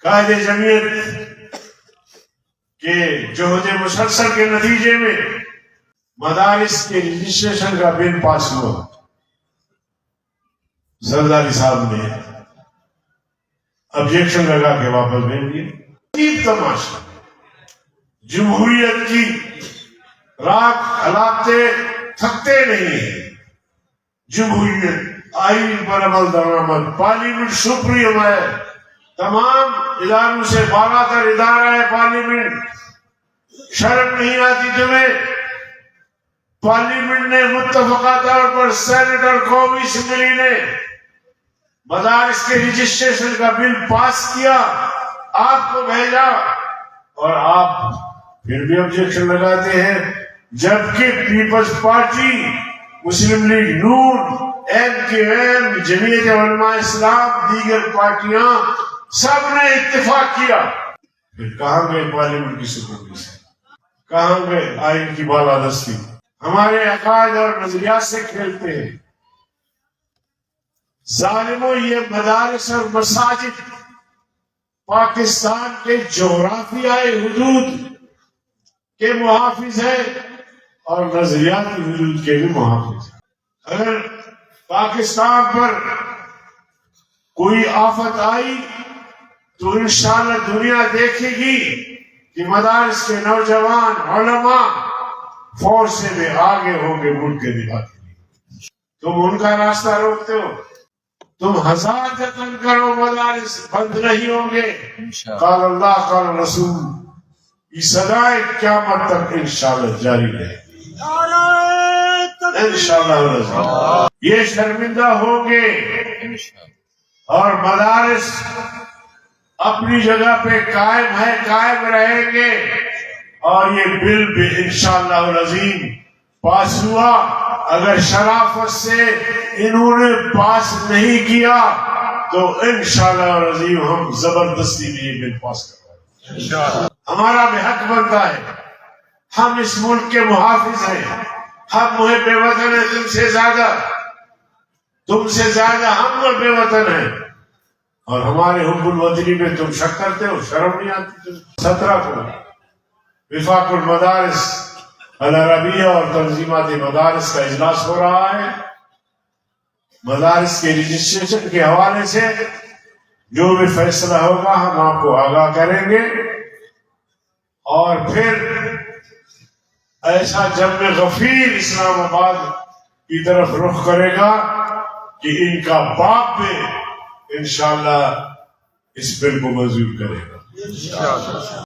قائد جمعیت کے جہد مسلسل کے نتیجے میں مدارس کے رجسٹریشن کا بل پاس ہوا. زرداری صاحب نے آبجیکشن لگا کے واپس بھیج دیا. عجیب تماشا، جمہوریت کی رات ہلاتے تھکتے نہیں ہیں. جمہوریت آئین پر عمل درآمد، پارلیمنٹ سپریم ہے، تمام اداروں سے بالا تر ادارہ ہے پارلیمنٹ. شرم نہیں آتی تمہیں؟ پارلیمنٹ نے متفقہ طور پر سینٹ اور قومی اسمبلی نے مدارس کے رجسٹریشن کا بل پاس کیا، آپ کو بھیجا، اور آپ پھر بھی آبجیکشن لگاتے ہیں. جبکہ پیپلز پارٹی، مسلم لیگ نون، MKM، جمعیت علماء اسلام، دیگر پارٹیاں سب نے اتفاق کیا. پھر کہاں گئے پارلیمنٹ کی سپرمیسی؟ کہاں گئے آئین کی بالادستی؟ ہمارے عقائد اور نظریات سے کھیلتے ہیں. ظالموں، یہ مدارس اور مساجد پاکستان کے جغرافیائی حدود کے محافظ ہیں اور نظریاتی حدود کے بھی محافظ ہیں. اگر پاکستان پر کوئی آفت آئی تو انشاءاللہ دنیا دیکھے گی کہ مدارس کے نوجوان علماء فوج سے بھی آگے ہوں گے ملک کے دفاع کے لیے. تم ان کا راستہ روکتے ہو. تم ہزار جتن کرو، مدارس بند نہیں ہوں گے. قال اللہ قال رسول، یہ صدائے قیامت تک انشاءاللہ جاری رہے گی انشاءاللہ. یہ شرمندہ ہوں گے اور مدارس اپنی جگہ پہ قائم ہے، قائم رہیں گے. اور یہ بل بھی انشاءاللہ العظیم پاس ہوا. اگر شرافت سے انہوں نے پاس نہیں کیا تو انشاءاللہ العظیم ہم زبردستی میں یہ بل پاس کروائیں. ہمارا بھی حق بنتا ہے. ہم اس ملک کے محافظ ہیں، ہم محب وطن ہیں. تم سے زیادہ ہم محب وطن ہیں، اور ہمارے حب الوطنی میں تم شک کرتے ہو. شرم نہیں آتی؟ 17 کو وفاق المدارس العربیہ اور تنظیمات مدارس کا اجلاس ہو رہا ہے. مدارس کے رجسٹریشن کے حوالے سے جو بھی فیصلہ ہوگا ہم آپ کو آگاہ کریں گے. اور پھر ایسا جب غفیر اسلام آباد کی طرف رخ کرے گا کہ ان کا باپ بھی انشاءاللہ اس بل کو منظور کرے گا.